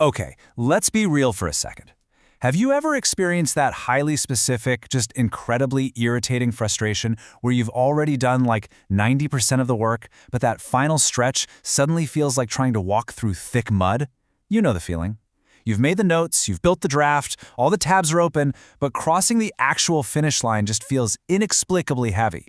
Okay, let's be real for a second. Have you ever experienced that highly specific, just incredibly irritating frustration where you've already done like 90% of the work, but that final stretch suddenly feels like trying to walk through thick mud? You know the feeling. You've made the notes, you've built the draft, all the tabs are open, but crossing the actual finish line just feels inexplicably heavy.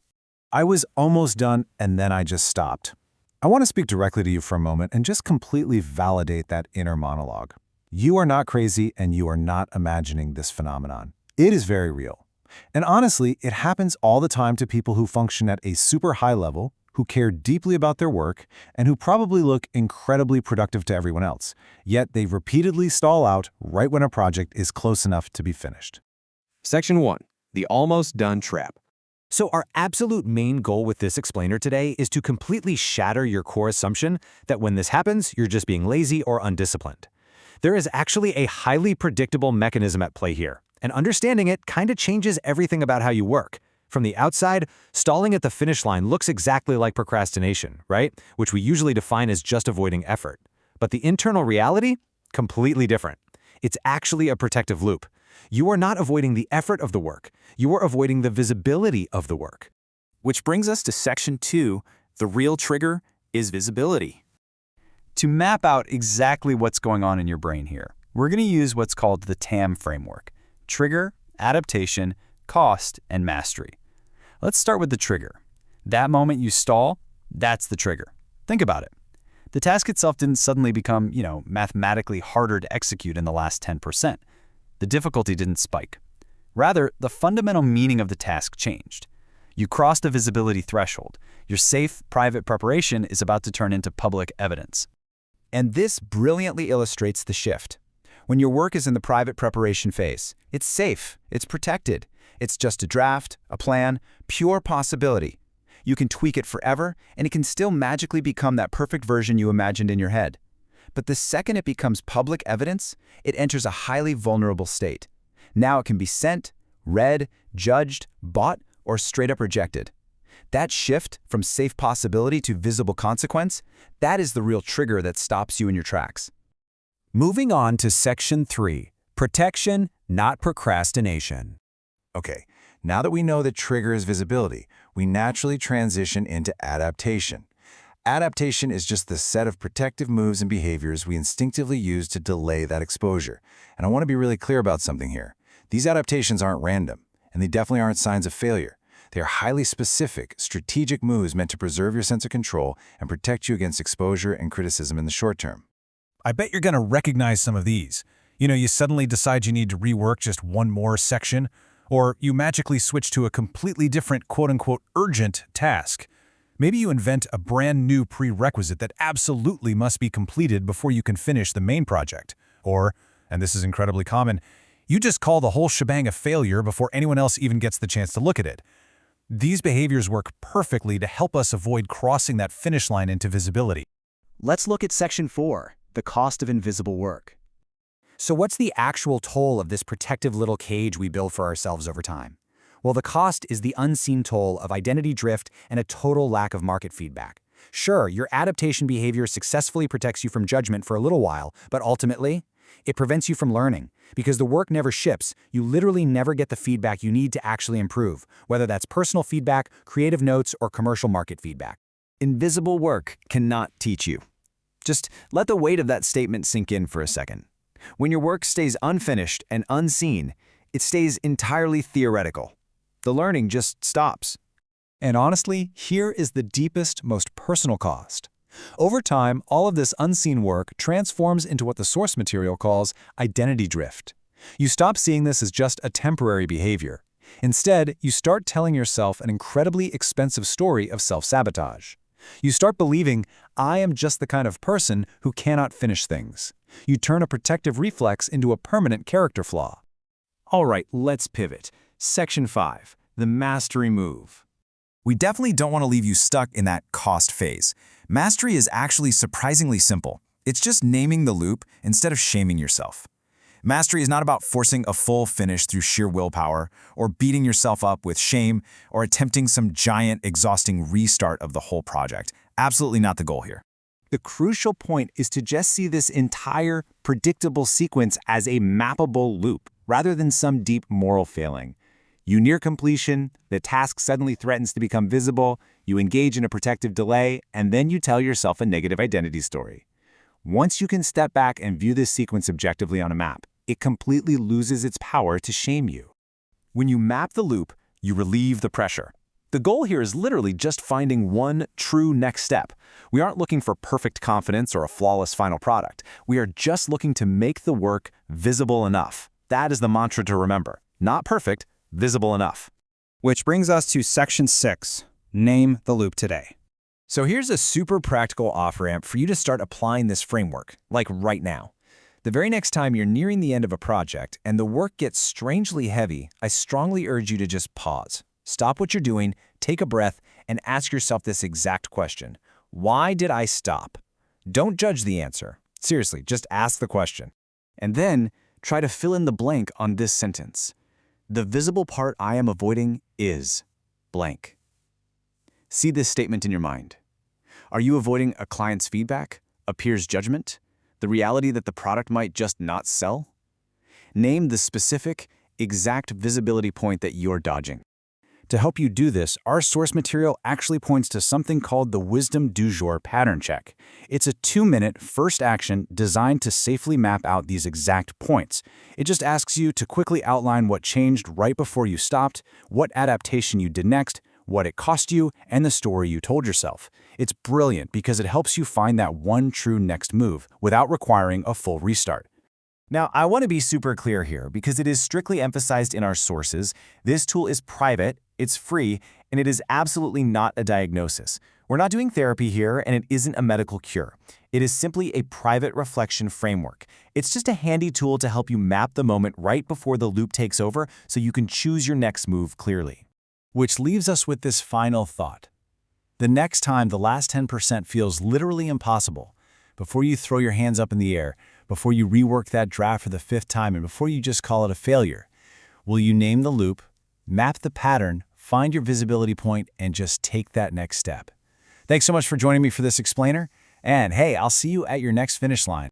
I was almost done and then I just stopped. I want to speak directly to you for a moment and just completely validate that inner monologue. You are not crazy and you are not imagining this phenomenon. It is very real. And honestly, it happens all the time to people who function at a super high level, who care deeply about their work, and who probably look incredibly productive to everyone else. Yet they repeatedly stall out right when a project is close enough to be finished. Section 1. The almost done trap. So our absolute main goal with this explainer today is to completely shatter your core assumption that when this happens, you're just being lazy or undisciplined. There is actually a highly predictable mechanism at play here, and understanding it kind of changes everything about how you work. From the outside, stalling at the finish line looks exactly like procrastination, right? Which we usually define as just avoiding effort. But the internal reality? Completely different. It's actually a protective loop. You are not avoiding the effort of the work. You are avoiding the visibility of the work. Which brings us to Section 2, the real trigger is visibility. To map out exactly what's going on in your brain here, we're going to use what's called the TAM framework: trigger, adaptation, cost, and mastery. Let's start with the trigger. That moment you stall, that's the trigger. Think about it. The task itself didn't suddenly become, mathematically harder to execute in the last 10%. The difficulty didn't spike. Rather, the fundamental meaning of the task changed. You crossed a visibility threshold. Your safe, private preparation is about to turn into public evidence. And this brilliantly illustrates the shift. When your work is in the private preparation phase, it's safe, it's protected. It's just a draft, a plan, pure possibility. You can tweak it forever, and it can still magically become that perfect version you imagined in your head. But the second it becomes public evidence, it enters a highly vulnerable state. Now it can be sent, read, judged, bought, or straight up rejected. That shift from safe possibility to visible consequence, that is the real trigger that stops you in your tracks. Moving on to Section 3, protection, not procrastination. Okay, now that we know that trigger is visibility, we naturally transition into adaptation. Adaptation is just the set of protective moves and behaviors we instinctively use to delay that exposure. And I want to be really clear about something here. These adaptations aren't random, and they definitely aren't signs of failure. They are highly specific, strategic moves meant to preserve your sense of control and protect you against exposure and criticism in the short term. I bet you're going to recognize some of these. You suddenly decide you need to rework just one more section, or you magically switch to a completely different quote-unquote urgent task. Maybe you invent a brand new prerequisite that absolutely must be completed before you can finish the main project. Or, and this is incredibly common, you just call the whole shebang a failure before anyone else even gets the chance to look at it. These behaviors work perfectly to help us avoid crossing that finish line into visibility. Let's look at Section 4, the cost of invisible work. So what's the actual toll of this protective little cage we build for ourselves over time? Well, the cost is the unseen toll of identity drift and a total lack of market feedback. Sure, your adaptation behavior successfully protects you from judgment for a little while, but ultimately, it prevents you from learning. Because the work never ships, you literally never get the feedback you need to actually improve, whether that's personal feedback, creative notes, or commercial market feedback. Invisible work cannot teach you. Just let the weight of that statement sink in for a second. When your work stays unfinished and unseen, it stays entirely theoretical. The learning just stops. And honestly, here is the deepest, most personal cost. Over time, all of this unseen work transforms into what the source material calls identity drift. You stop seeing this as just a temporary behavior. Instead, you start telling yourself an incredibly expensive story of self-sabotage. You start believing, I am just the kind of person who cannot finish things. You turn a protective reflex into a permanent character flaw. All right, let's pivot. Section 5, the mastery move. We definitely don't want to leave you stuck in that cost phase. Mastery is actually surprisingly simple. It's just naming the loop instead of shaming yourself. Mastery is not about forcing a full finish through sheer willpower, or beating yourself up with shame, or attempting some giant, exhausting restart of the whole project. Absolutely not the goal here. The crucial point is to just see this entire predictable sequence as a mappable loop, rather than some deep moral failing. You near completion, the task suddenly threatens to become visible, you engage in a protective delay, and then you tell yourself a negative identity story. Once you can step back and view this sequence objectively on a map, it completely loses its power to shame you. When you map the loop, you relieve the pressure. The goal here is literally just finding one true next step. We aren't looking for perfect confidence or a flawless final product. We are just looking to make the work visible enough. That is the mantra to remember. Not perfect, visible enough. Which brings us to section 6, name the loop today. So here's a super practical off-ramp for you to start applying this framework, like right now. The very next time you're nearing the end of a project and the work gets strangely heavy, I strongly urge you to just pause. Stop what you're doing, take a breath, and ask yourself this exact question. Why did I stop? Don't judge the answer. Seriously, just ask the question. And then try to fill in the blank on this sentence. The visible part I am avoiding is blank. See this statement in your mind. Are you avoiding a client's feedback, a peer's judgment, the reality that the product might just not sell? Name the specific, exact visibility point that you're dodging. To help you do this, our source material actually points to something called the Wisdom-du-Jour pattern check. It's a 2-minute first action designed to safely map out these exact points. It just asks you to quickly outline what changed right before you stopped, what adaptation you did next, what it cost you, and the story you told yourself. It's brilliant because it helps you find that one true next move without requiring a full restart. Now, I want to be super clear here because it is strictly emphasized in our sources. This tool is private, it's free, and it is absolutely not a diagnosis. We're not doing therapy here, and it isn't a medical cure. It is simply a private reflection framework. It's just a handy tool to help you map the moment right before the loop takes over so you can choose your next move clearly. Which leaves us with this final thought. The next time the last 10% feels literally impossible, before you throw your hands up in the air, before you rework that draft for the 5th time, and before you just call it a failure, will you name the loop, map the pattern, find your visibility point, and just take that next step? Thanks so much for joining me for this explainer. And hey, I'll see you at your next finish line.